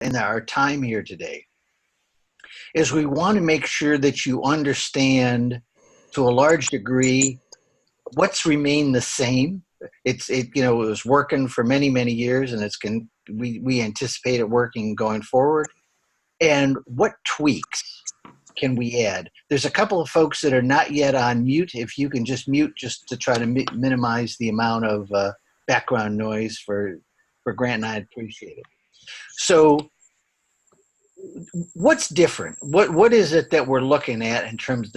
in our time here today is we want to make sure that you understand to a large degree what's remained the same. It was working for many years, and we anticipate it working going forward. And what tweaks can we add? There's a couple of folks that are not yet on mute. If you can just mute, just to try to minimize the amount of background noise for Grant, and I'd appreciate it. So what's different? What is it that we're looking at in terms of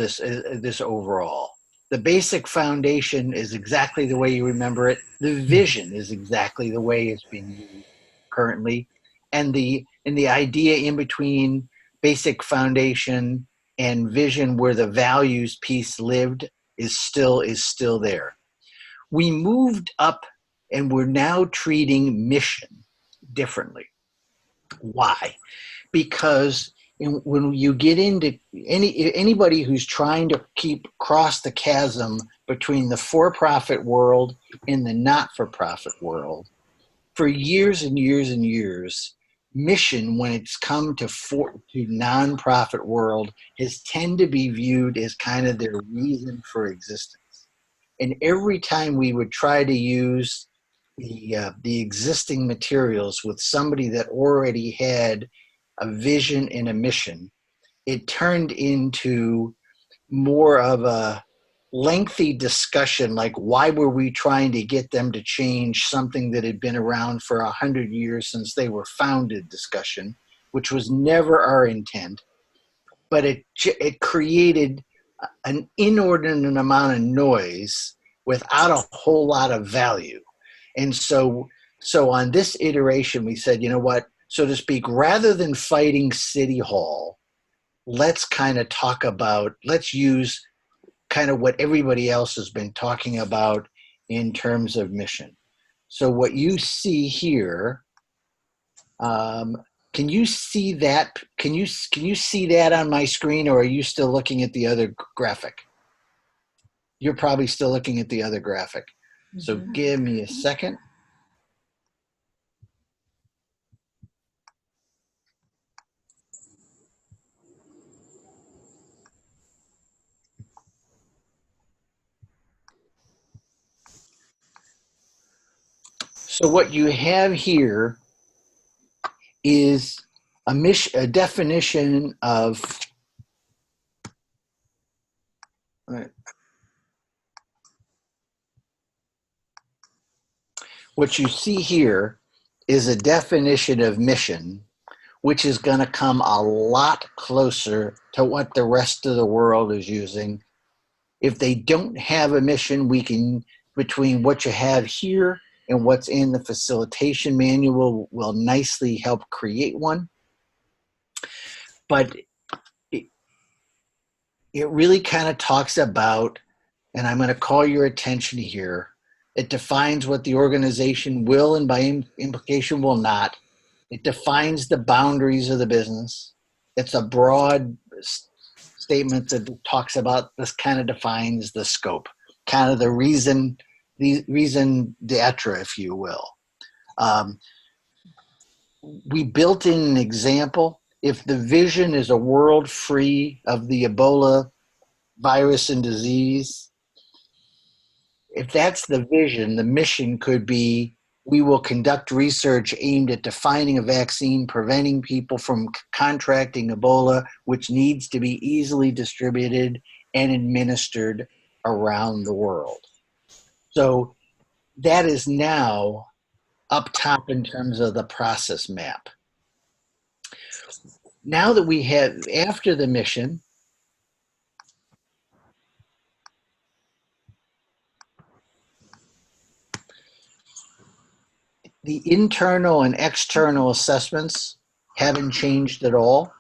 this overall? The basic foundation is exactly the way you remember it. The vision is exactly the way it's being used currently. And the idea in between basic foundation and vision, where the values piece lived, is still there. We moved up and we're now treating mission differently. Why? Because when you get into anybody who's trying to cross the chasm between the for-profit world and the not-for-profit world, for years and years and years, mission, when it's come to nonprofit world, has tended to be viewed as kind of their reason for existence. And every time we would try to use the existing materials with somebody that already had a vision and a mission, it turned into more of a lengthy discussion, like why were we trying to get them to change something that had been around for 100 years since they were founded discussion, which was never our intent. But it created an inordinate amount of noise without a whole lot of value. And so on this iteration, we said, you know what, so to speak, rather than fighting City Hall, let's use kind of what everybody else has been talking about in terms of mission. So what you see here, can you see that? Can you see that on my screen, or are you still looking at the other graphic? You're probably still looking at the other graphic. So give me a second. So what you have here is a definition of what you see here is a definition of mission, which is going to come a lot closer to what the rest of the world is using. If they don't have a mission, we can, between what you have here and what's in the facilitation manual, will nicely help create one. But it really kind of talks about, and I'm going to call your attention here, it defines what the organization will, and by implication will not. It defines the boundaries of the business. It's a broad statement that talks about, this kind of defines the scope, kind of the reason d'etre, if you will. We built in an example. If the vision is a world free of the Ebola virus and disease, if that's the vision, the mission could be, we will conduct research aimed at defining a vaccine, preventing people from contracting Ebola, which needs to be easily distributed and administered around the world. So that is now up top in terms of the process map. Now that we have, after the mission, the internal and external assessments haven't changed at all.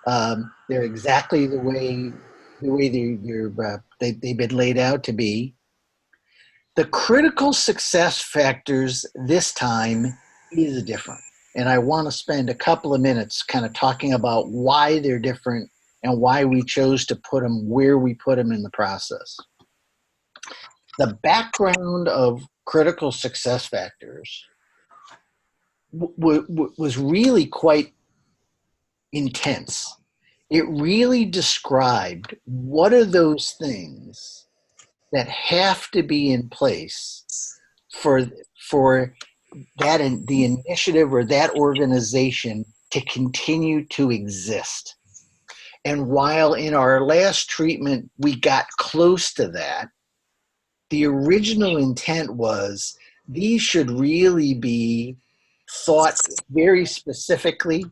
They're exactly the way they've been laid out to be. The critical success factors this time is different. And I want to spend a couple of minutes kind of talking about why they're different and why we chose to put them where we put them in the process. The background of critical success factors was really quite intense. It really described what are those things that have to be in place for for the initiative or that organization to continue to exist. And while in our last treatment we got close to that, the original intent was these should really be thought very specifically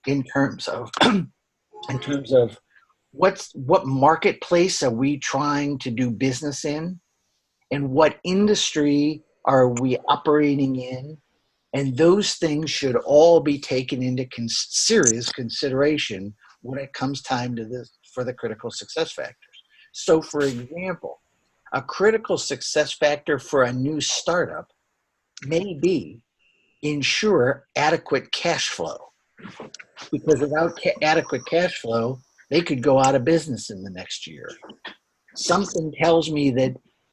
in terms of in terms of what marketplace are we trying to do business in, and what industry are we operating in, and those things should all be taken into serious consideration when it comes time to this for the critical success factors. So, for example, a critical success factor for a new startup may be ensure adequate cash flow, because without adequate cash flow, they could go out of business in the next year. Something tells me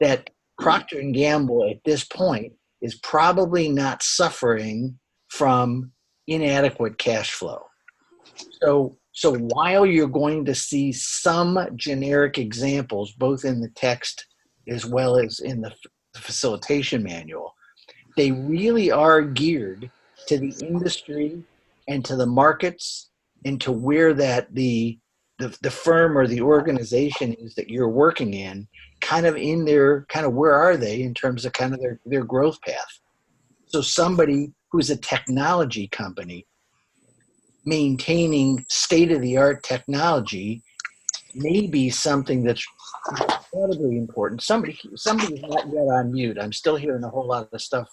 that Procter and Gamble at this point is probably not suffering from inadequate cash flow. So while you're going to see some generic examples, both in the text as well as in the facilitation manual, they really are geared to the industry and to the markets and to where that the firm or the organization is that you're working in, kind of in their kind of where are they in terms of kind of their growth path. So somebody who's a technology company maintaining state-of-the-art technology may be something that's incredibly important. Somebody's not yet on mute. I'm still hearing a whole lot of stuff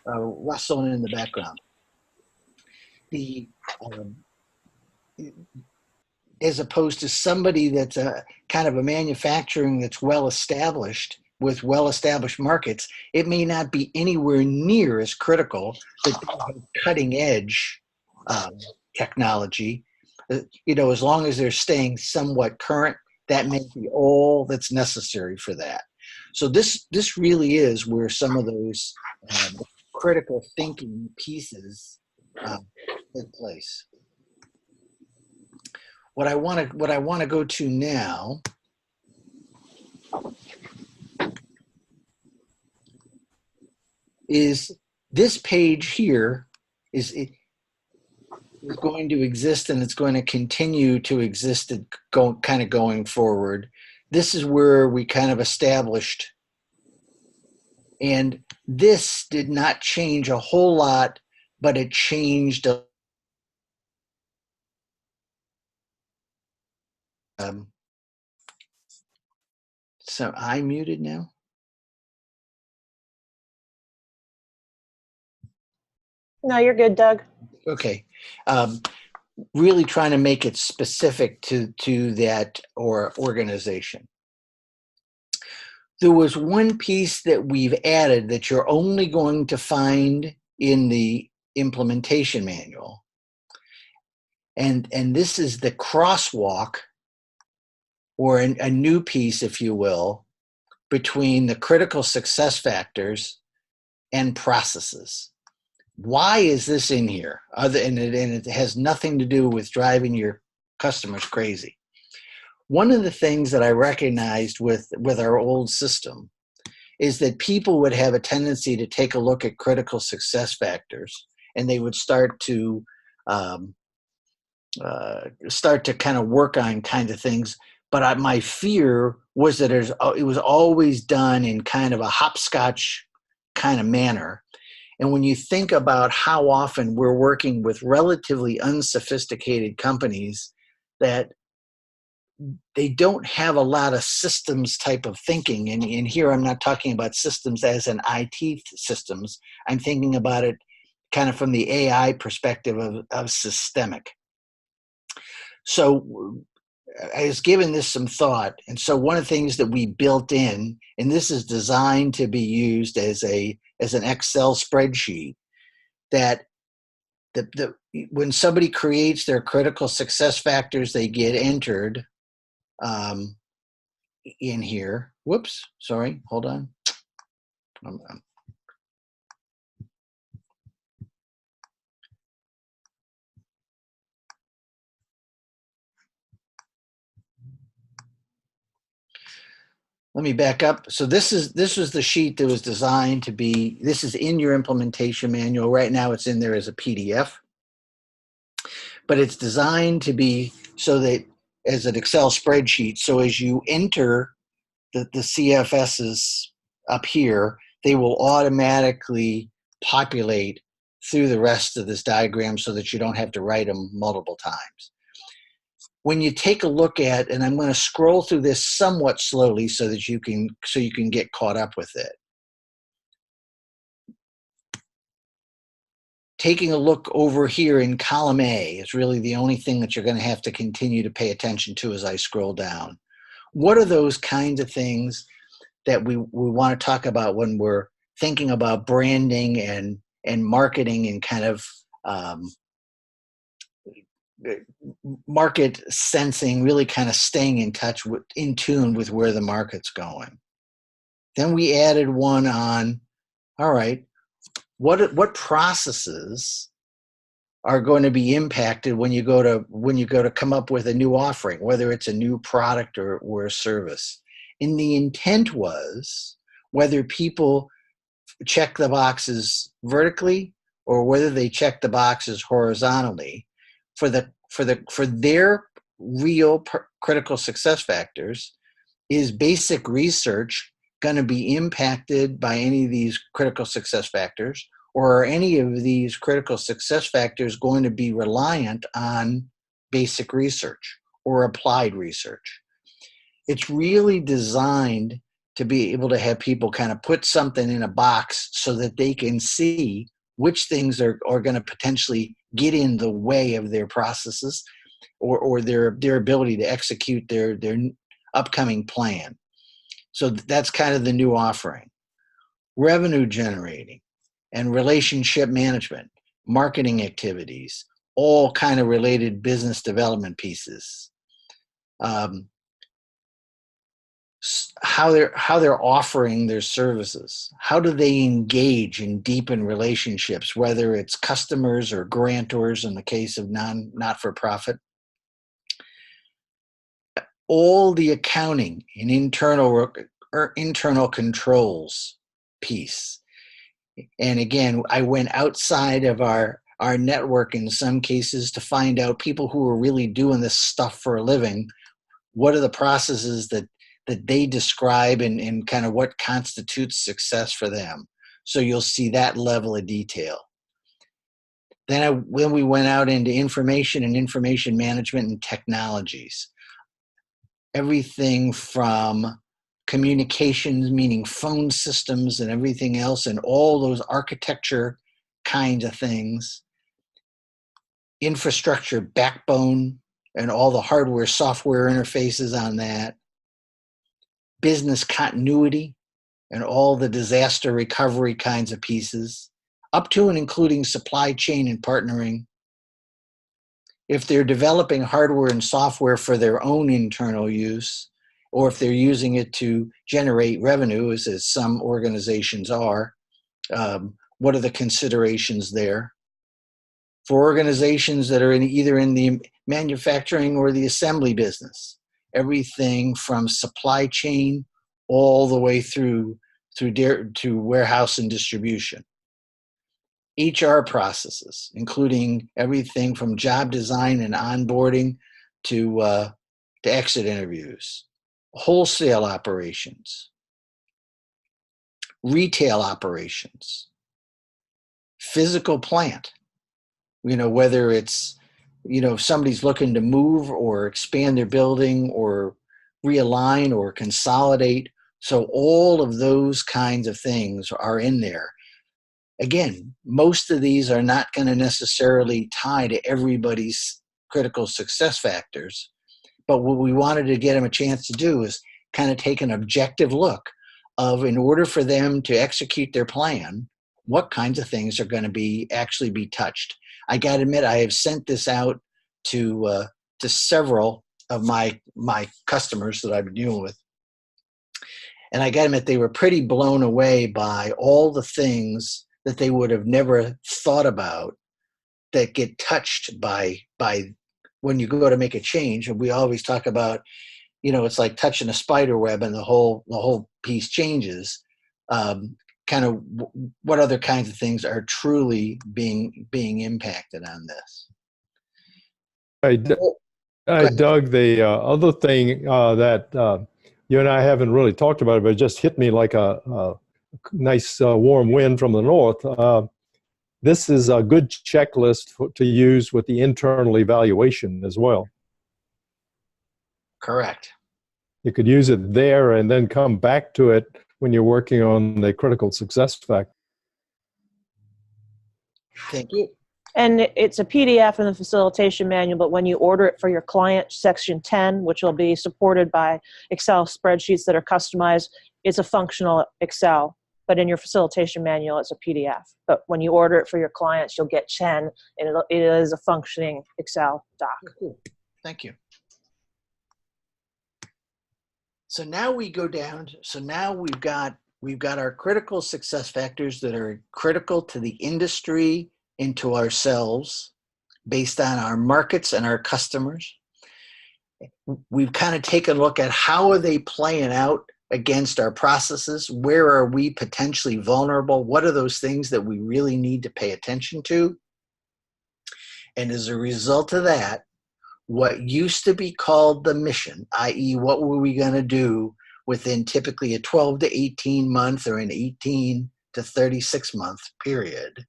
rustling in the background. The as opposed to somebody that's a kind of a manufacturing that's well established with well-established markets, it may not be anywhere near as critical that they have cutting edge technology. As long as they're staying somewhat current, that may be all that's necessary for that. So this really is where some of those critical thinking pieces take place. What I want to go to now is this page here is going to exist, and it's going to continue to exist and going forward. This is where we kind of established, and this did not change a whole lot, but it changed so I'm muted now. No, you're good, Doug. Okay. Really trying to make it specific to that or organization. There was one piece that we've added that you're only going to find in the implementation manual. And this is the crosswalk, or a new piece, if you will, between the critical success factors and processes. Why is this in here? And it has nothing to do with driving your customers crazy. One of the things that I recognized with our old system is that people would have a tendency to take a look at critical success factors, and they would start to kind of work on kind of things. But my fear was that it was always done in kind of a hopscotch kind of manner. And when you think about how often we're working with relatively unsophisticated companies that they don't have a lot of systems type of thinking, and here I'm not talking about systems as in IT systems. I'm thinking about it kind of from the AI perspective of systemic. So I was giving this some thought, and so one of the things that we built in, and this is designed to be used as an Excel spreadsheet, that when somebody creates their critical success factors, they get entered in here. Whoops, sorry, hold on. let me back up. So this was the sheet that was designed to be, this is in your implementation manual. Right now it's in there as a PDF, but it's designed to be so that as an Excel spreadsheet. So as you enter the CFSs up here, they will automatically populate through the rest of this diagram so that you don't have to write them multiple times. When you take a look at, and I'm going to scroll through this somewhat slowly so that you can get caught up with it. Taking a look over here in column A is really the only thing that you're going to have to continue to pay attention to as I scroll down. What are those kinds of things that we want to talk about when we're thinking about branding and marketing and kind of market sensing, really kind of staying in touch with, in tune with where the market's going? Then we added one on, all right, what processes are going to be impacted when you go to come up with a new offering, whether it's a new product or a service. And the intent was whether people check the boxes vertically or whether they check the boxes horizontally for their real critical success factors. Is basic research going to be impacted by any of these critical success factors, or are any of these critical success factors going to be reliant on basic research or applied research? It's really designed to be able to have people kind of put something in a box so that they can see which things are going to potentially get in the way of their processes or their ability to execute their upcoming plan. So that's kind of the new offering. Revenue generating and relationship management, marketing activities, all kind of related business development pieces. How they're offering their services. How do they engage and deepen relationships, whether it's customers or grantors in the case of not-for-profit. All the accounting and internal controls piece. And again, I went outside of our network in some cases to find out people who are really doing this stuff for a living. What are the processes that they describe and kind of what constitutes success for them? So you'll see that level of detail. Then when we went out into information and information management and technologies, everything from communications, meaning phone systems and everything else, and all those architecture kinds of things, infrastructure backbone and all the hardware software interfaces on that, business continuity and all the disaster recovery kinds of pieces, up to and including supply chain and partnering. If they're developing hardware and software for their own internal use, or if they're using it to generate revenue, as some organizations are, what are the considerations there? For organizations that are either in the manufacturing or the assembly business, everything from supply chain all the way through to warehouse and distribution. HR processes, including everything from job design and onboarding to exit interviews, wholesale operations, retail operations, physical plant, whether it's, if somebody's looking to move or expand their building or realign or consolidate. So all of those kinds of things are in there. Again, most of these are not going to necessarily tie to everybody's critical success factors, but what we wanted to get them a chance to do is kind of take an objective look of, in order for them to execute their plan, what kinds of things are going to actually be touched. I got to admit, I have sent this out to several of my customers that I've been dealing with, and I got to admit, they were pretty blown away by all the things that they would have never thought about that get touched by when you go to make a change. And we always talk about, it's like touching a spider web and the whole piece changes. Kind of what other kinds of things are truly being impacted on this? Hey, Oh, go ahead. Doug, the other thing that you and I haven't really talked about, but it just hit me like a nice warm wind from the north. This is a good checklist to use with the internal evaluation as well. Correct. You could use it there and then come back to it when you're working on the critical success factor. Thank you. And it's a PDF in the facilitation manual, but when you order it for your client, section 10, which will be supported by Excel spreadsheets that are customized, it's a functional Excel. But in your facilitation manual, it's a PDF. But when you order it for your clients, you'll get 10, and it is a functioning Excel doc. Cool. Thank you. So now we go down. So now we've got our critical success factors that are critical to the industry and to ourselves based on our markets and our customers. We've kind of taken a look at how are they playing out against our processes. Where are we potentially vulnerable? What are those things that we really need to pay attention to? And as a result of that, what used to be called the mission, i.e. what were we going to do within typically a 12 to 18 month or an 18 to 36 month period,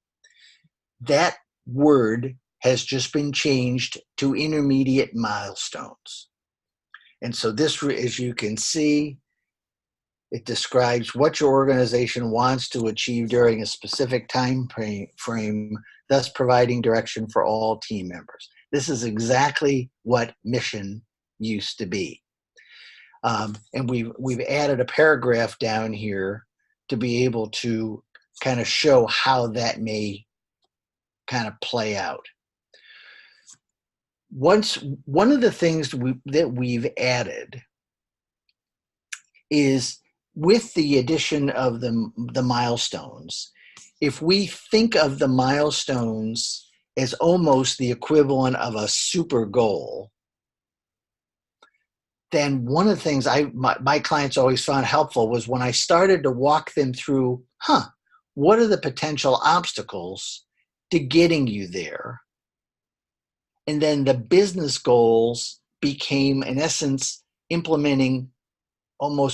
that word has just been changed to intermediate milestones. And so this, as you can see, it describes what your organization wants to achieve during a specific time frame, thus providing direction for all team members. This is exactly what mission used to be. And we've added a paragraph down here to be able to kind of show how that may kind of play out. One of the things that we've added is with the addition of the milestones, if we think of the milestones as almost the equivalent of a super goal, then one of the things my clients always found helpful was when I started to walk them through, what are the potential obstacles to getting you there? And then the business goals became, in essence, implementing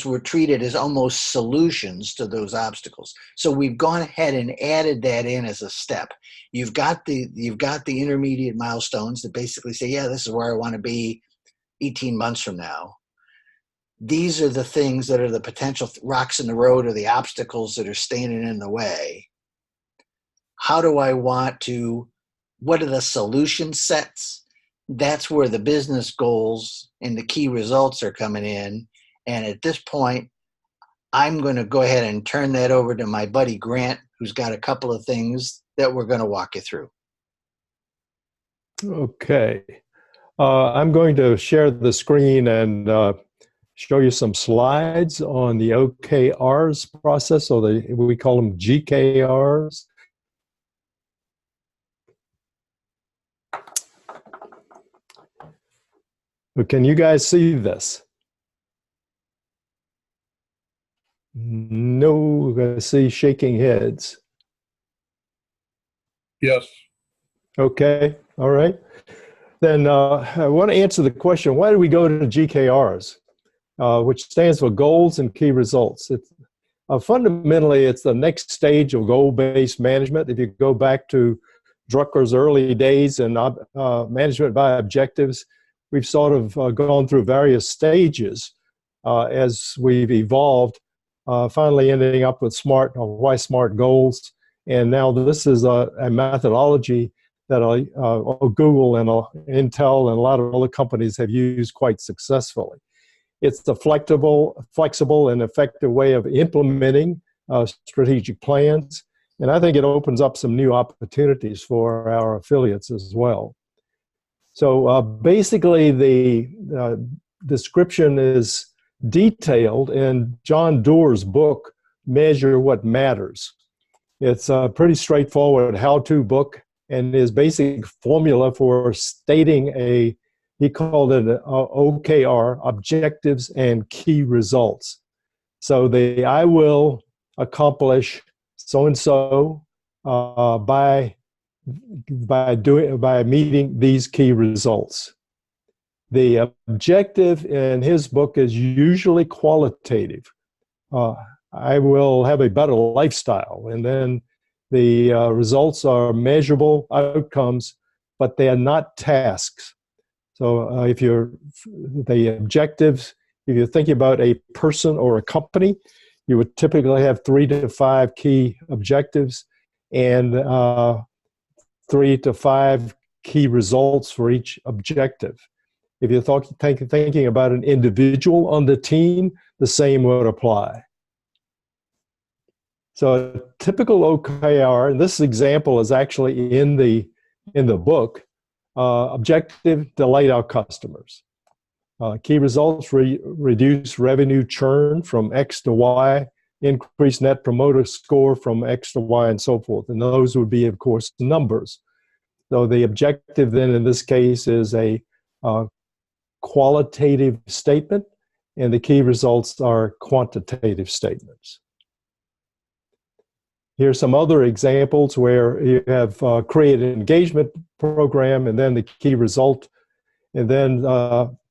were treated as almost solutions to those obstacles. So we've gone ahead and added that in as a step. You've got the intermediate milestones that basically say, yeah, this is where I want to be 18 months from now. These are the things that are the potential rocks in the road or the obstacles that are standing in the way. How do I want to, what are the solution sets? That's where the business goals and the key results are coming in. And at this point, I'm going to go ahead and turn that over to my buddy Grant, who's got a couple of things that we're going to walk you through. Okay. I'm going to share the screen and show you some slides on the OKRs process, or we call them GKRs. But can you guys see this? No, I see shaking heads. Yes. Okay, all right. Then I want to answer the question, why do we go to GKRs, which stands for Goals and Key Results? Fundamentally, it's the next stage of goal-based management. If you go back to Drucker's early days and management by objectives, we've sort of gone through various stages as we've evolved, finally ending up with why SMART goals. And now this is a methodology that Google and Intel and a lot of other companies have used quite successfully. It's the flexible and effective way of implementing strategic plans. And I think it opens up some new opportunities for our affiliates as well. So basically the description is detailed in John Doerr's book, Measure What Matters. It's a pretty straightforward how-to book and his basic formula for stating a He called it OKR, objectives and key results. So I will accomplish so and so by meeting these key results. The objective in his book is usually qualitative. I will have a better lifestyle, and then the results are measurable outcomes, but they are not tasks. So if the objectives, if you're thinking about a person or a company, you would typically have 3 to 5 key objectives and 3 to 5 key results for each objective. If you're thinking about an individual on the team, the same would apply. So a typical OKR, and this example is actually in the book. Objective: delight our customers. Key results: reduce revenue churn from X to Y, increase net promoter score from X to Y, and so forth. And those would be, of course, numbers. So the objective then in this case is a qualitative statement, and the key results are quantitative statements. Here's some other examples where you have created an engagement program and then the key result. And then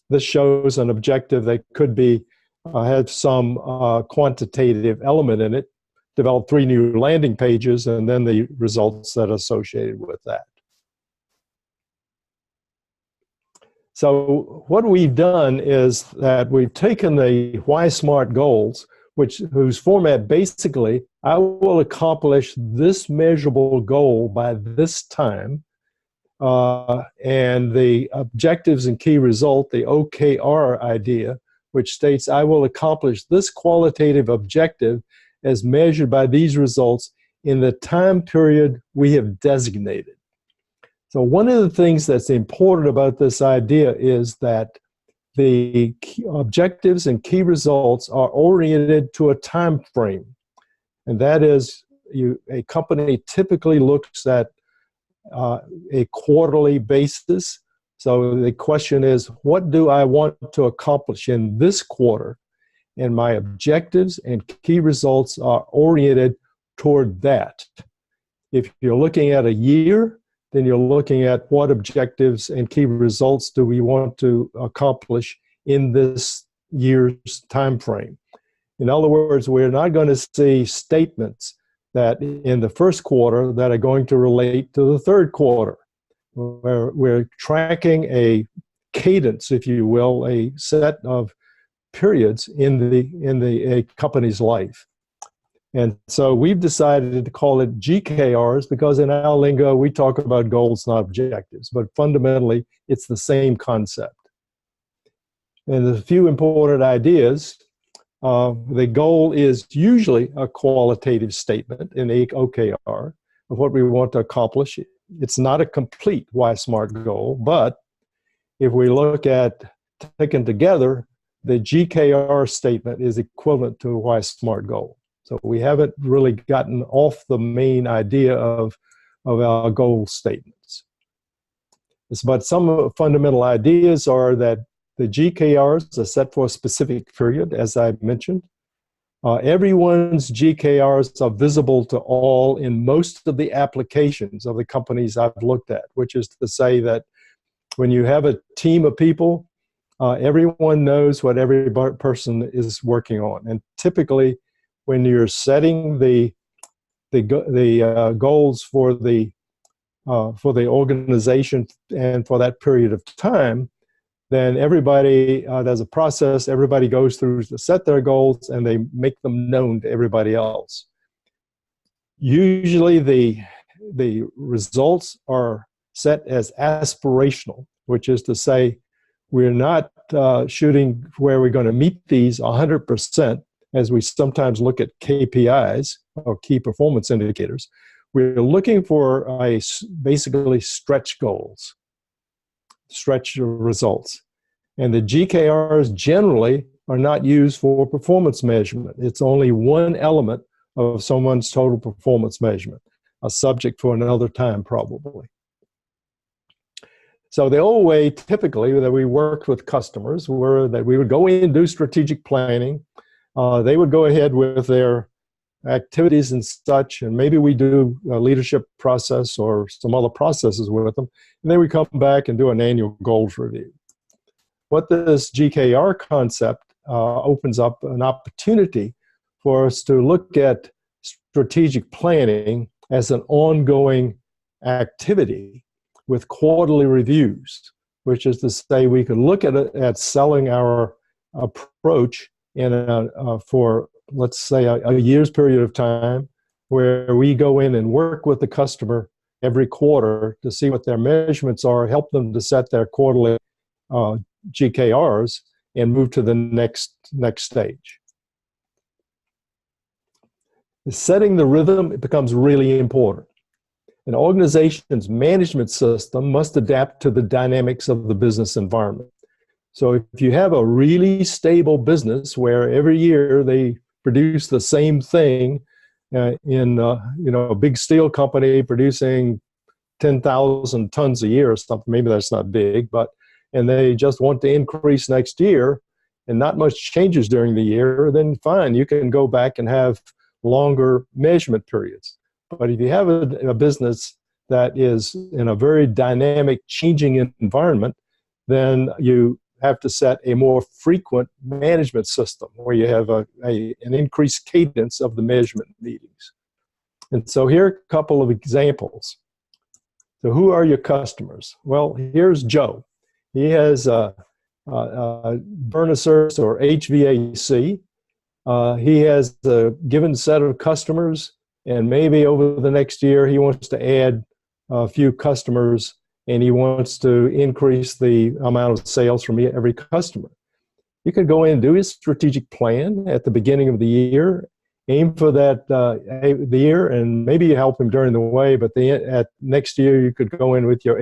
this shows an objective that could be have some quantitative element in it. Develop 3 new landing pages and then the results that are associated with that. So what we've done is that we've taken the Why Smart goals, whose format basically, I will accomplish this measurable goal by this time, and the objectives and key result, the OKR idea, which states I will accomplish this qualitative objective as measured by these results in the time period we have designated. So one of the things that's important about this idea is that the objectives and key results are oriented to a time frame. And that is, a company typically looks at a quarterly basis. So the question is, what do I want to accomplish in this quarter? And my objectives and key results are oriented toward that. If you're looking at a year, then you're looking at what objectives and key results do we want to accomplish in this year's time frame. In other words, we're not going to see statements that in the first quarter that are going to relate to the third quarter. We're tracking a cadence, if you will, a set of periods in a company's life. And so we've decided to call it GKRs because in our lingo, we talk about goals, not objectives, but fundamentally, it's the same concept. And there's a few important ideas. The goal is usually a qualitative statement in the OKR of what we want to accomplish. It's not a complete Why Smart goal, but if we look at taken together, the GKR statement is equivalent to a Why Smart goal. So we haven't really gotten off the main idea of our goal statements. But some fundamental ideas are that the GKRs are set for a specific period, as I mentioned. Everyone's GKRs are visible to all in most of the applications of the companies I've looked at, which is to say that when you have a team of people, everyone knows what every person is working on. And typically, when you're setting the goals for the organization and for that period of time, then everybody, there's a process, everybody goes through to set their goals and they make them known to everybody else. Usually the results are set as aspirational, which is to say we're not shooting where we're going to meet these 100%, as we sometimes look at KPIs, or key performance indicators. We're looking for basically stretch goals, stretch results. And the GKRs generally are not used for performance measurement. It's only one element of someone's total performance measurement, a subject for another time probably. So the old way, typically, that we worked with customers were that we would go in and do strategic planning. They would go ahead with their activities and such, and maybe we do a leadership process or some other processes with them, and then we come back and do an annual goals review. What this GKR concept opens up an opportunity for us to look at strategic planning as an ongoing activity with quarterly reviews, which is to say we could look at selling our approach for, let's say, a year's period of time, where we go in and work with the customer every quarter to see what their measurements are, help them to set their quarterly GKRs, and move to the next stage. Setting the rhythm, it becomes really important. An organization's management system must adapt to the dynamics of the business environment. So if you have a really stable business where every year they produce the same thing in a big steel company producing 10,000 tons a year or something, maybe that's not big, and they just want to increase next year and not much changes during the year, then fine, you can go back and have longer measurement periods. But if you have a business that is in a very dynamic, changing environment, then you have to set a more frequent management system where you have an increased cadence of the measurement meetings. And so here are a couple of examples. So who are your customers? Well, here's Joe. He has burner service or HVAC. He has a given set of customers, and maybe over the next year he wants to add a few customers, and he wants to increase the amount of sales from every customer. You can go in and do his strategic plan at the beginning of the year, aim for that the year, and maybe you help him during the way, but at next year you could go in with your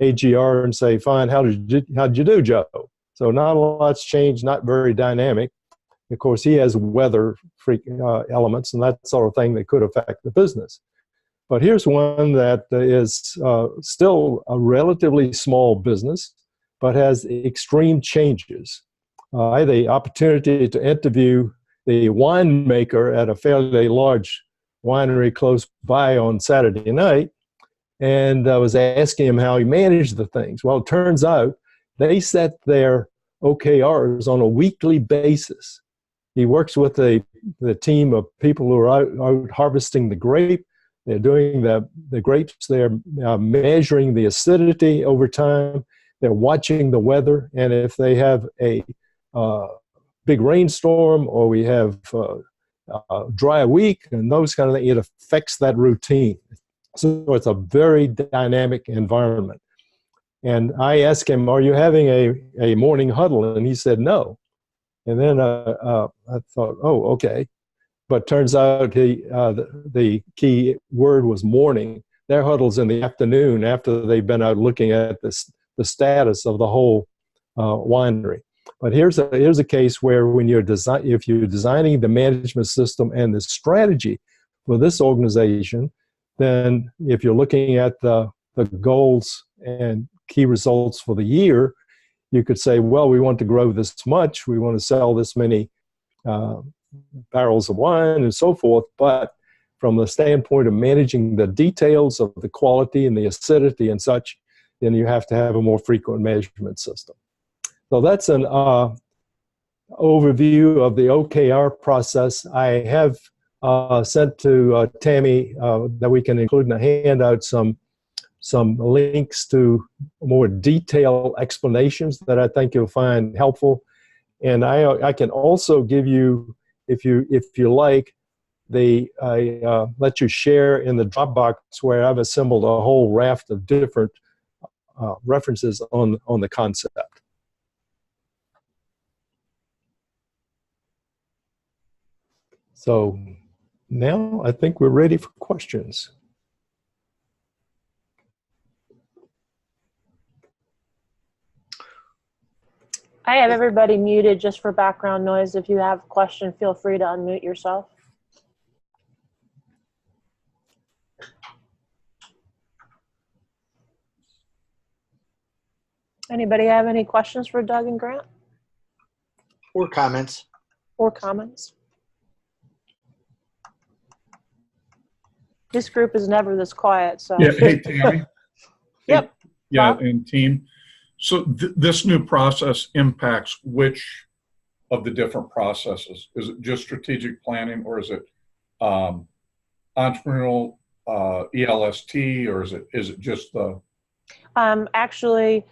AGR and say, fine, how'd you do, Joe? So not a lot's changed, not very dynamic. Of course, he has weather elements and that sort of thing that could affect the business. But here's one that is still a relatively small business, but has extreme changes. I had the opportunity to interview the winemaker at a fairly large winery close by on Saturday night, and I was asking him how he managed the things. Well, it turns out they set their OKRs on a weekly basis. He works with the team of people who are out harvesting the grape. They're doing the grapes. They're measuring the acidity over time. They're watching the weather. And if they have a big rainstorm or we have a dry week and those kind of things, it affects that routine. So it's a very dynamic environment. And I asked him, are you having a morning huddle? And he said, no. And then I thought, oh, okay. But turns out the key word was morning. Their huddle's in the afternoon after they've been out looking at the status of the whole winery. But here's a case where if you're designing the management system and the strategy for this organization, then if you're looking at the goals and key results for the year, you could say, well, we want to grow this much, we want to sell this many barrels of wine and so forth, but from the standpoint of managing the details of the quality and the acidity and such, then you have to have a more frequent measurement system. So that's an overview of the OKR process. I have sent to Tammy that we can include in a handout some links to more detailed explanations that I think you'll find helpful. And I can also give you, if you like, let you share in the Dropbox where I've assembled a whole raft of different references on the concept. So now I think we're ready for questions. I have everybody muted just for background noise. If you have a question, feel free to unmute yourself. Anybody have any questions for Doug and Grant Or comments? or comments? This group is never this quiet, so. Yeah, hey, Tammy. Yep. Yeah, Bob? and team. So this new process impacts which of the different processes? Is it just strategic planning, or is it entrepreneurial ELST, or is it just the? Actually,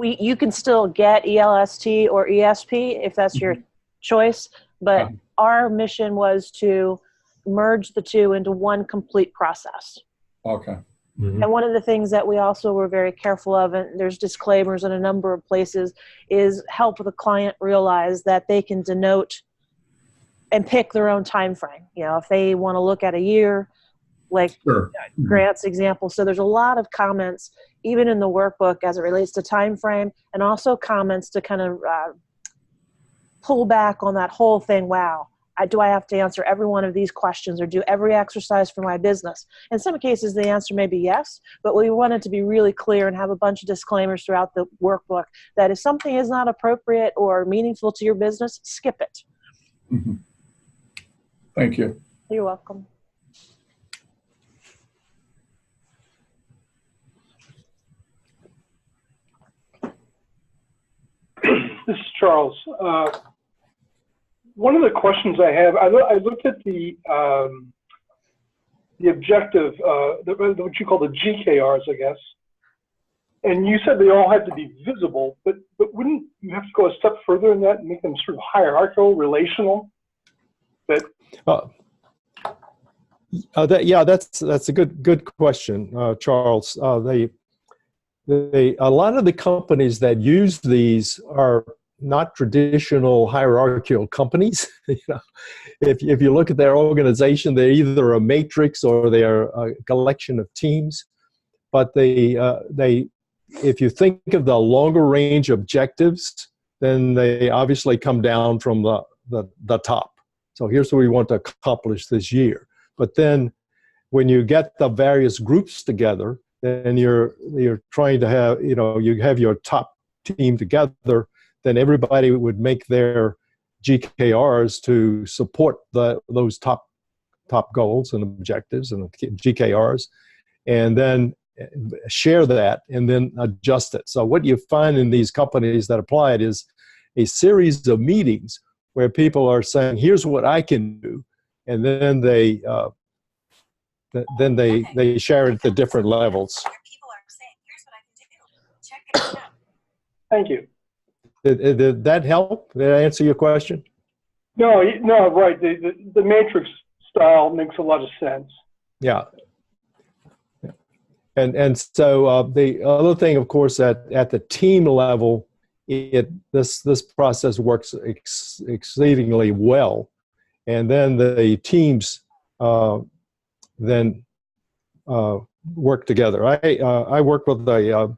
you can still get ELST or ESP if that's your choice, but our mission was to merge the two into one complete process. Okay. Mhm. And one of the things that we also were very careful of, and there's disclaimers in a number of places, is help the client realize that they can denote and pick their own time frame. You know, if they want to look at a year, like Sure. Grant's example. So there's a lot of comments, even in the workbook, as it relates to time frame, and also comments to kind of pull back on that whole thing. Wow, do I have to answer every one of these questions or do every exercise for my business? In some cases, the answer may be yes, but we wanted to be really clear and have a bunch of disclaimers throughout the workbook that if something is not appropriate or meaningful to your business, skip it. Mm-hmm. Thank you. You're welcome. This is Charles. One of the questions I have, I looked at the objective, what you call the GKRs, I guess, and you said they all had to be visible, but wouldn't you have to go a step further in that and make them sort of hierarchical, relational? That's a good question, Charles. A lot of the companies that use these are not traditional hierarchical companies. You know, if you look at their organization, they're either a matrix or they are a collection of teams. But if you think of the longer range objectives, then they obviously come down from the top. So here's what we want to accomplish this year. But then when you get the various groups together, then you're trying to have, you have your top team together, then everybody would make their GKRs to support those top goals and objectives and GKRs, and then share that and then adjust it. So what you find in these companies that apply it is a series of meetings where people are saying, here's what I can do, and then they share it at the different levels. Thank you. Did that help? Did I answer your question? No, right. The matrix style makes a lot of sense. Yeah. And so the other thing, of course, at the team level, this process works exceedingly well, and then the teams then work together. I work with a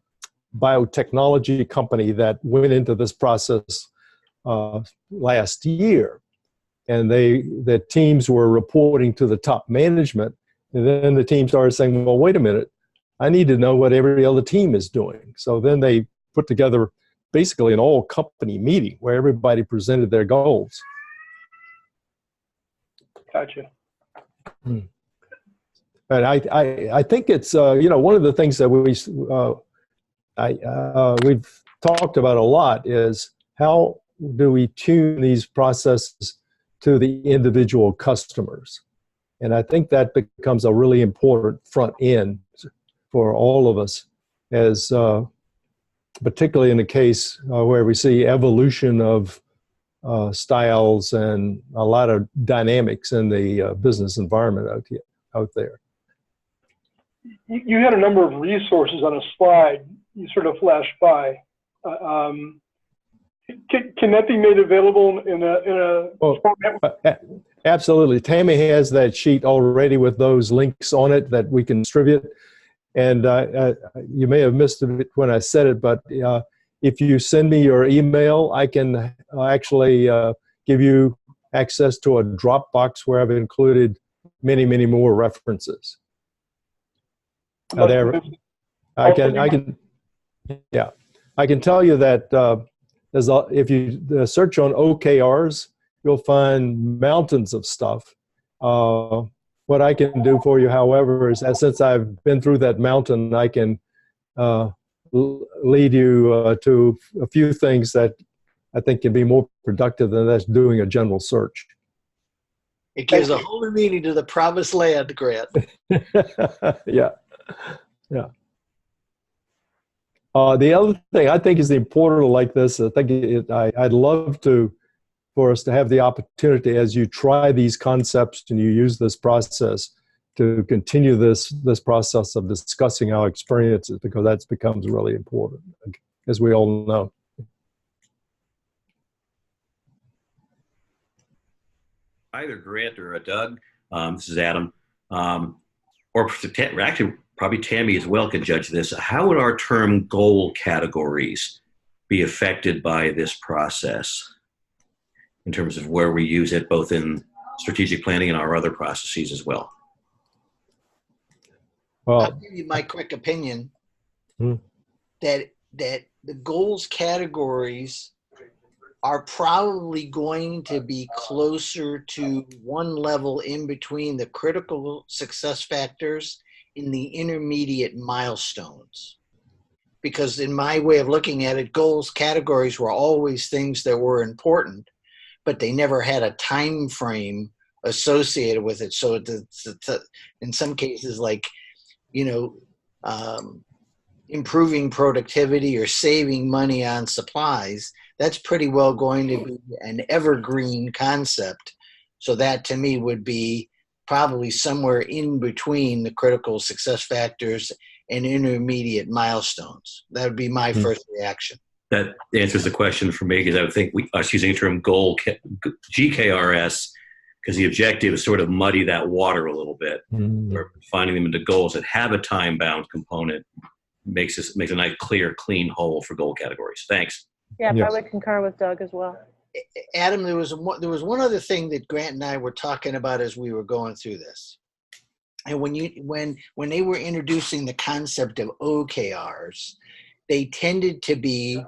biotechnology company that went into this process last year, and the teams were reporting to the top management, and then the team started saying, well, wait a minute, I need to know what every other team is doing. So then they put together basically an all company meeting where everybody presented their goals. Gotcha. But I think it's one of the things that we've talked about a lot is how do we tune these processes to the individual customers, and I think that becomes a really important front end for all of us, as particularly in the case where we see evolution of styles and a lot of dynamics in the business environment out there. You had a number of resources on a slide you sort of flashed by. Can that be made available in a format? Absolutely. Tammy has that sheet already with those links on it that we can distribute. And you may have missed it when I said it, but if you send me your email, I can actually give you access to a Dropbox where I've included many, many more references. I can, yeah. I can tell you that if you search on OKRs, you'll find mountains of stuff. What I can do for you, however, is that since I've been through that mountain, I can lead you to a few things that I think can be more productive than that's doing a general search. It gives a whole new meaning to the promised land, Grant. Yeah, yeah. The other thing I think is important like this, I think I'd love for us to have the opportunity as you try these concepts and you use this process to continue this process of discussing our experiences, because that becomes really important, as we all know. Either Grant or Doug, this is Adam, or actually probably Tammy as well could judge this. How would our term goal categories be affected by this process in terms of where we use it, both in strategic planning and our other processes as well? I'll give you my quick opinion that the goals categories are probably going to be closer to one level in between the critical success factors and the intermediate milestones. Because in my way of looking at it, goals categories were always things that were important, but they never had a time frame associated with it. So it's in some cases, like, improving productivity or saving money on supplies, that's pretty well going to be an evergreen concept. So that to me would be probably somewhere in between the critical success factors and intermediate milestones. That would be my first reaction. That answers the question for me, because I would think us using the term goal, GKRS, because the objective is sort of muddy that water a little bit. We're finding them into goals that have a time-bound component makes a nice, clear, clean whole for goal categories. Thanks. Yeah, I would concur with Doug as well. Adam, there was one other thing that Grant and I were talking about as we were going through this. And when they were introducing the concept of OKRs, they tended to be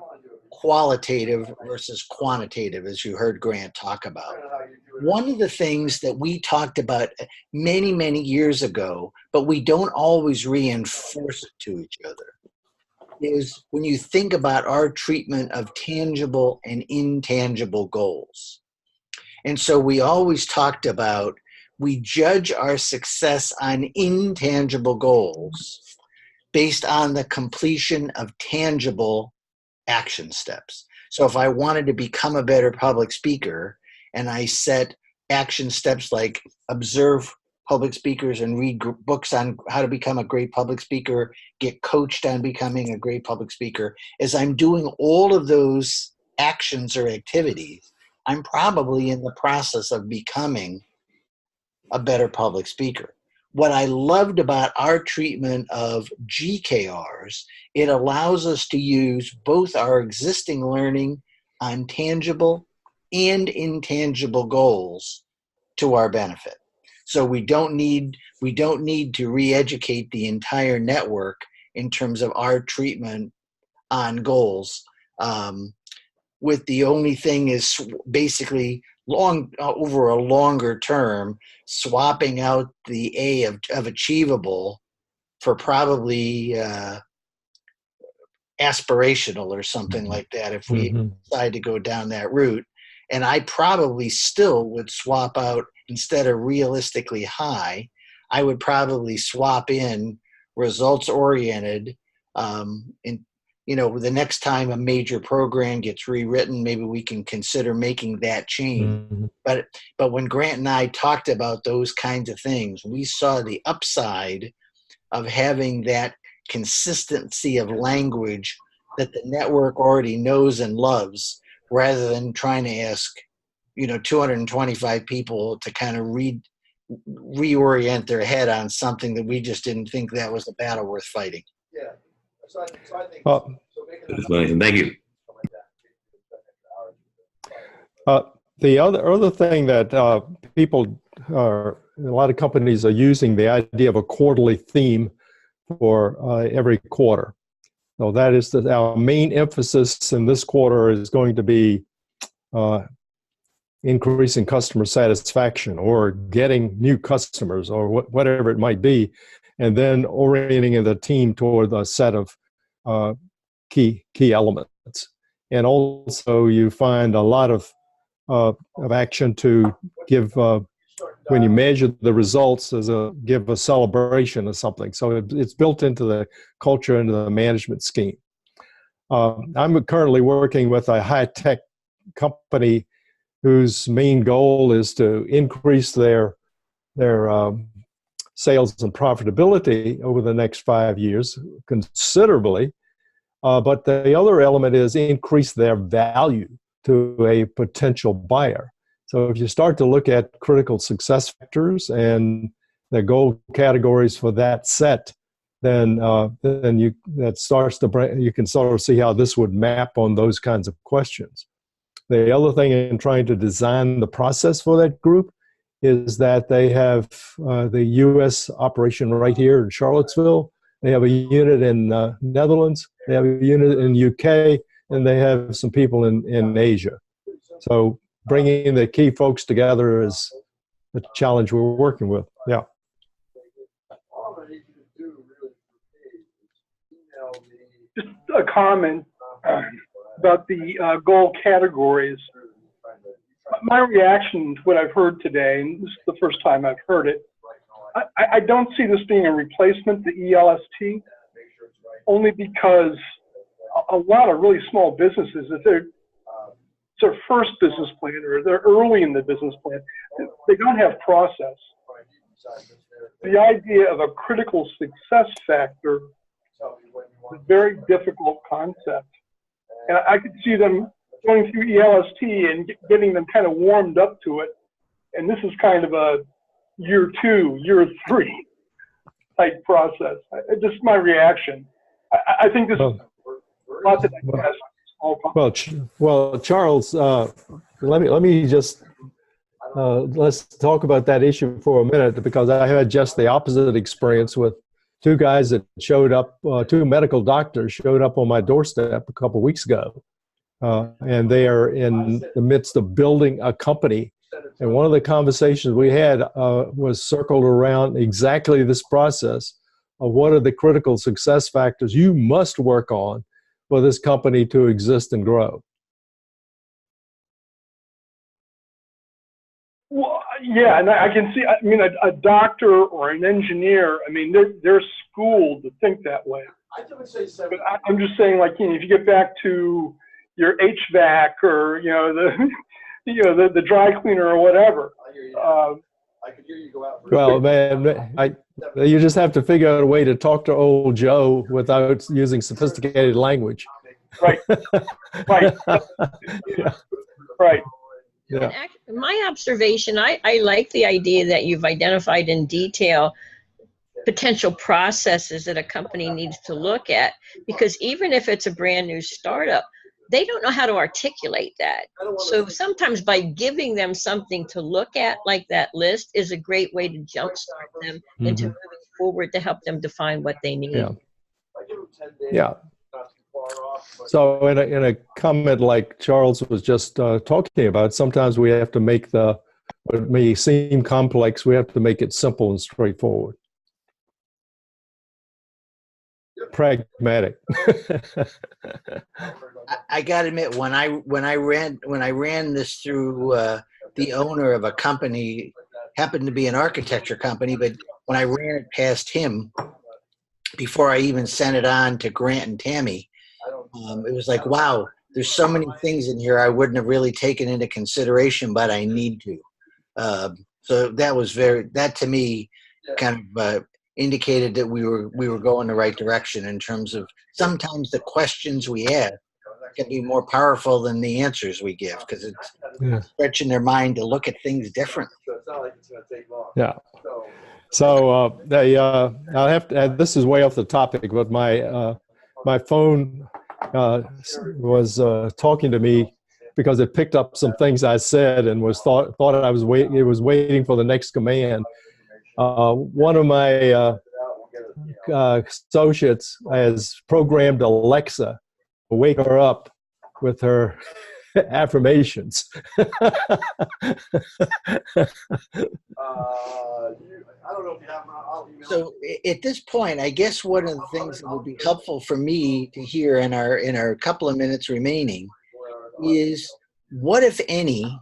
qualitative versus quantitative, as you heard Grant talk about. One of the things that we talked about many, many years ago, but we don't always reinforce it to each other, is when you think about our treatment of tangible and intangible goals. And so we always talked about, we judge our success on intangible goals based on the completion of tangible action steps. So if I wanted to become a better public speaker and I set action steps like observe public speakers and read books on how to become a great public speaker, get coached on becoming a great public speaker, as I'm doing all of those actions or activities, I'm probably in the process of becoming a better public speaker. What I loved about our treatment of GKRs, it allows us to use both our existing learning on tangible and intangible goals to our benefit. So we don't need to re-educate the entire network in terms of our treatment on goals. With the only thing is basically over a longer term, swapping out the A of achievable for probably aspirational or something like that if we decide to go down that route. And I probably still would swap out, instead of realistically high, I would probably swap in results oriented. The next time a major program gets rewritten, maybe we can consider making that change. But when Grant and I talked about those kinds of things, we saw the upside of having that consistency of language that the network already knows and loves, rather than trying to ask 225 people to kind of reorient their head on something that we just didn't think that was a battle worth fighting. Yeah. So I think Thank you. The other thing that a lot of companies are using the idea of a quarterly theme for every quarter. So that is our main emphasis in this quarter is going to be increasing customer satisfaction or getting new customers or whatever it might be, and then orienting the team toward a set of key elements. And also you find a lot of action to give, when you measure the results, give a celebration or something. So it's built into the culture and the management scheme. I'm currently working with a high-tech company whose main goal is to increase their sales and profitability over the next 5 years considerably. But the other element is increase their value to a potential buyer. So if you start to look at critical success factors and the goal categories for that set, then you can sort of see how this would map on those kinds of questions. The other thing in trying to design the process for that group is that they have the U.S. operation right here in Charlottesville. They have a unit in Netherlands. They have a unit in UK, and they have some people in Asia. So bringing the key folks together is the challenge we're working with. Yeah. Just a comment about the goal categories. My reaction to what I've heard today, and this is the first time I've heard it, I don't see this being a replacement to ELST, only because a lot of really small businesses, if it's their first business plan or they're early in the business plan, they don't have process. The idea of a critical success factor is a very difficult concept. And I could see them going through ELST and getting them kind of warmed up to it. And this is kind of a year 2, year 3 type process. Just my reaction. I think this is not that well, Charles, let me just let's talk about that issue for a minute, because I had just the opposite experience with two guys that showed up, two medical doctors showed up on my doorstep a couple of weeks ago, and they are in the midst of building a company. And one of the conversations we had was circled around exactly this process of what are the critical success factors you must work on for this company to exist and grow. Well, yeah, and I can see, I mean, a doctor or an engineer, I mean, they're schooled to think that way. But I'm just saying, like, you know, if you get back to your HVAC or, you know, the dry cleaner or whatever. I could hear you go out. Well, man, you just have to figure out a way to talk to old Joe without using sophisticated language. Right. Right. Yeah. Right. Yeah. My observation, I like the idea that you've identified in detail potential processes that a company needs to look at, because even if it's a brand new startup, they don't know how to articulate that. So sometimes by giving them something to look at, like that list, is a great way to jumpstart them into moving forward to help them define what they need. Yeah. Yeah. So in a comment like Charles was just talking about, sometimes we have to make what may seem complex, we have to make it simple and straightforward. Pragmatic. I got to admit, when I ran this through the owner of a company, happened to be an architecture company, but when I ran it past him, before I even sent it on to Grant and Tammy, it was like, wow, there's so many things in here I wouldn't have really taken into consideration, but I need to. So that to me kind of indicated that we were going the right direction in terms of sometimes the questions we ask can be more powerful than the answers we give, because it's stretching their mind to look at things differently. Yeah. So I'll have to add, this is way off the topic, but my phone was talking to me because it picked up some things I said and thought I was waiting. It was waiting for the next command. One of my associates has programmed Alexa to wake her up with her affirmations. I don't know if you have them. I'll email. So at this point, I guess one of the things that would be helpful for me to hear in our couple of minutes remaining is what, if any,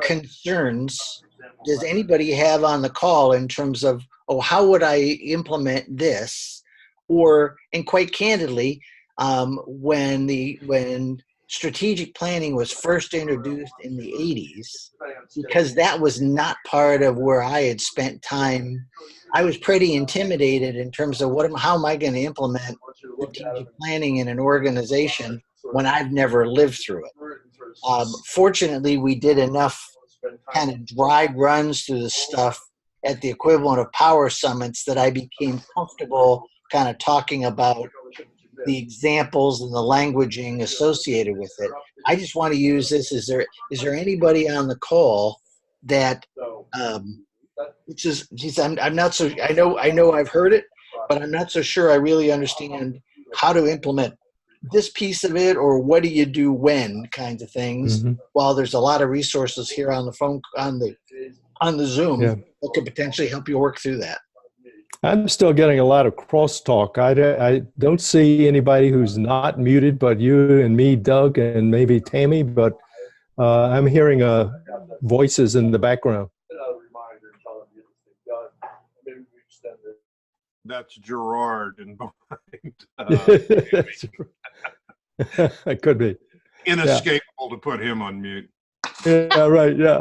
concerns does anybody have on the call in terms of, oh, how would I implement this? Or, and quite candidly, when strategic planning was first introduced in the 80s, because that was not part of where I had spent time, I was pretty intimidated in terms of how am I going to implement strategic planning in an organization when I've never lived through it. Fortunately, we did enough kind of dry runs through the stuff at the equivalent of power summits that I became comfortable kind of talking about the examples and the languaging associated with it. I just want to use this. Is there anybody on the call that I'm not so, I know I've heard it, but I'm not so sure I really understand how to implement this piece of it, or what do you do when kinds of things. Mm-hmm. While there's a lot of resources here on the phone, on the Zoom, that could potentially help you work through that. I'm still getting a lot of crosstalk. I don't see anybody who's not muted, but you and me, Doug, and maybe Tammy, but I'm hearing voices in the background. That's Gerard in behind. It could be inescapable to put him on mute. Yeah, right. Yeah.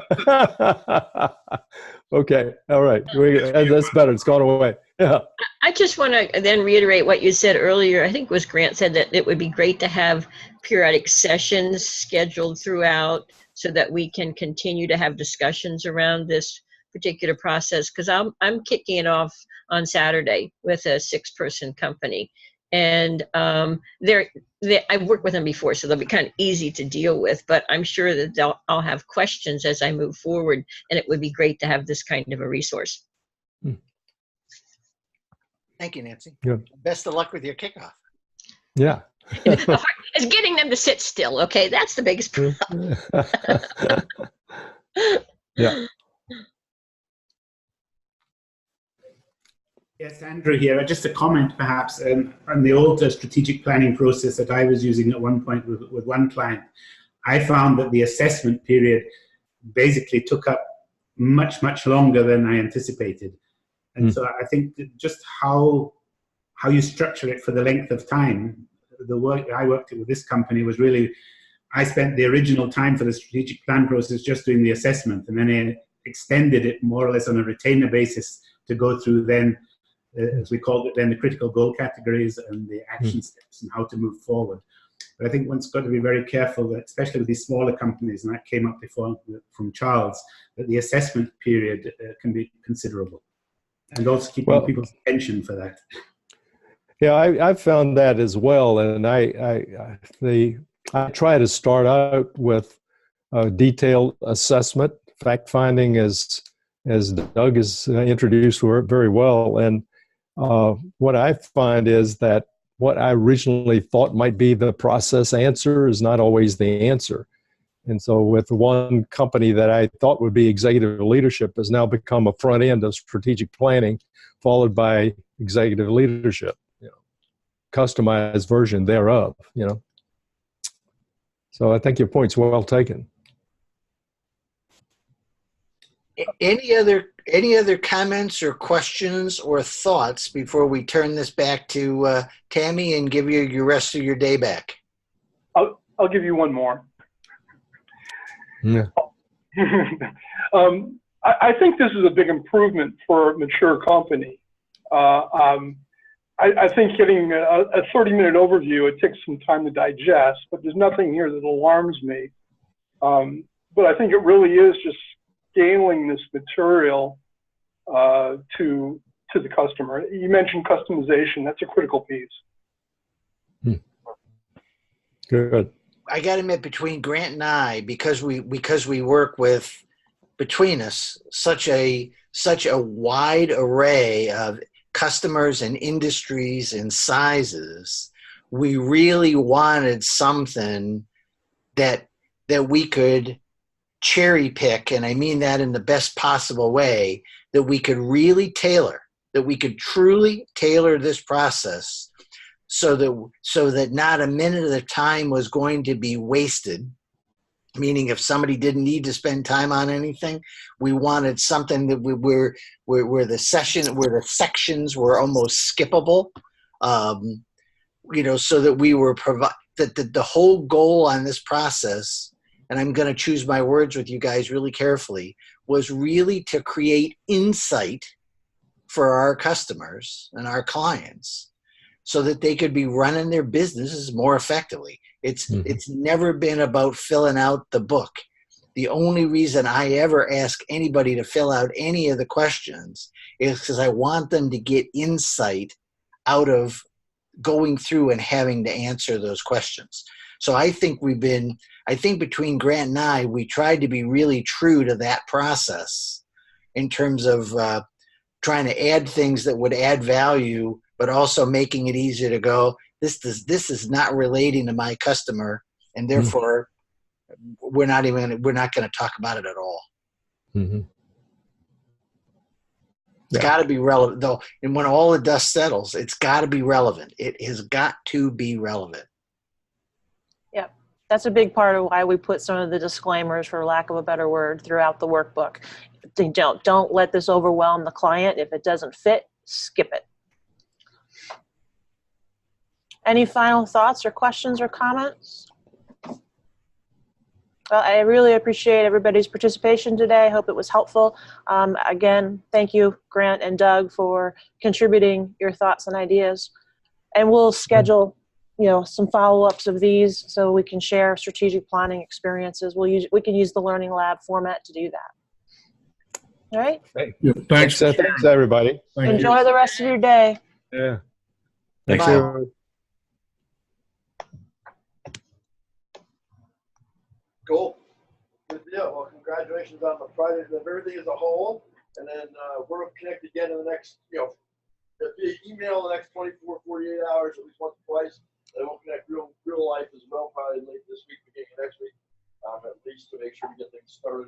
Okay. All right. That's better. It's gone away. Yeah. I just want to then reiterate what you said earlier. I think it was Grant said that it would be great to have periodic sessions scheduled throughout so that we can continue to have discussions around this particular process, because I'm kicking it off on Saturday with a 6-person company, and I've worked with them before, so they'll be kind of easy to deal with, but I'm sure that I'll have questions as I move forward, and it would be great to have this kind of a resource. Thank you, Nancy. Good. Best of luck with your kickoff. Yeah. It's getting them to sit still. Okay, that's the biggest problem. Yeah. Yes, Andrew here. Just a comment perhaps on the old strategic planning process that I was using at one point with one client. I found that the assessment period basically took up much, much longer than I anticipated. And so I think that just how you structure it for the length of time, the work I worked with this company was really, I spent the original time for the strategic plan process just doing the assessment, and then I extended it more or less on a retainer basis to go through then, as we called it then, the critical goal categories and the action steps and how to move forward. But I think one's got to be very careful, that, especially with these smaller companies, and that came up before from Charles, that the assessment period can be considerable. And also keeping people's attention for that. Yeah, I found that as well, and I try to start out with a detailed assessment, fact finding, as Doug has introduced very well. And what I find is that what I originally thought might be the process answer is not always the answer. And so with one company that I thought would be executive leadership has now become a front end of strategic planning, followed by executive leadership, customized version thereof, So I think your point's well taken. Any other comments or questions or thoughts before we turn this back to Tammy and give you your rest of your day back? I'll give you one more. Yeah. I think this is a big improvement for a mature company. I think getting a 30-minute overview, it takes some time to digest, but there's nothing here that alarms me. But I think it really is just scaling this material to the customer. You mentioned customization. That's a critical piece. Good. I got to admit, between Grant and I, because we work with, between us, such a wide array of customers and industries and sizes, we really wanted something that we could cherry pick, and I mean that in the best possible way, that we could really tailor, that we could truly tailor this process so that not a minute of the time was going to be wasted. Meaning, if somebody didn't need to spend time on anything, we wanted something that where the sections were almost skippable. So that we were that the whole goal on this process, and I'm going to choose my words with you guys really carefully, was really to create insight for our customers and our clients so that they could be running their businesses more effectively. It's never been about filling out the book. The only reason I ever ask anybody to fill out any of the questions is because I want them to get insight out of going through and having to answer those questions. So I think between Grant and I, we tried to be really true to that process in terms of trying to add things that would add value, but also making it easier to go, this is not relating to my customer, and therefore we're not going to talk about it at all. Mm-hmm. It's got to be relevant, though. And when all the dust settles, it's got to be relevant. It has got to be relevant. Yep. That's a big part of why we put some of the disclaimers, for lack of a better word, throughout the workbook. Don't let this overwhelm the client. If it doesn't fit, skip it. Any final thoughts or questions or comments? Well, I really appreciate everybody's participation today. I hope it was helpful. Again, thank you, Grant and Doug, for contributing your thoughts and ideas. And we'll schedule, some follow-ups of these so we can share strategic planning experiences. We can use the Learning Lab format to do that. All right? Yeah, thanks, everybody. Enjoy the rest of your day. Yeah. Thanks. Bye. Cool. Good deal. Well, congratulations on the project of everything as a whole. And then we're going to connect again in the next, via email in the next 24, 48 hours, at least once or twice. And we'll connect real life as well, probably late this week, beginning of next week, at least to make sure we get things started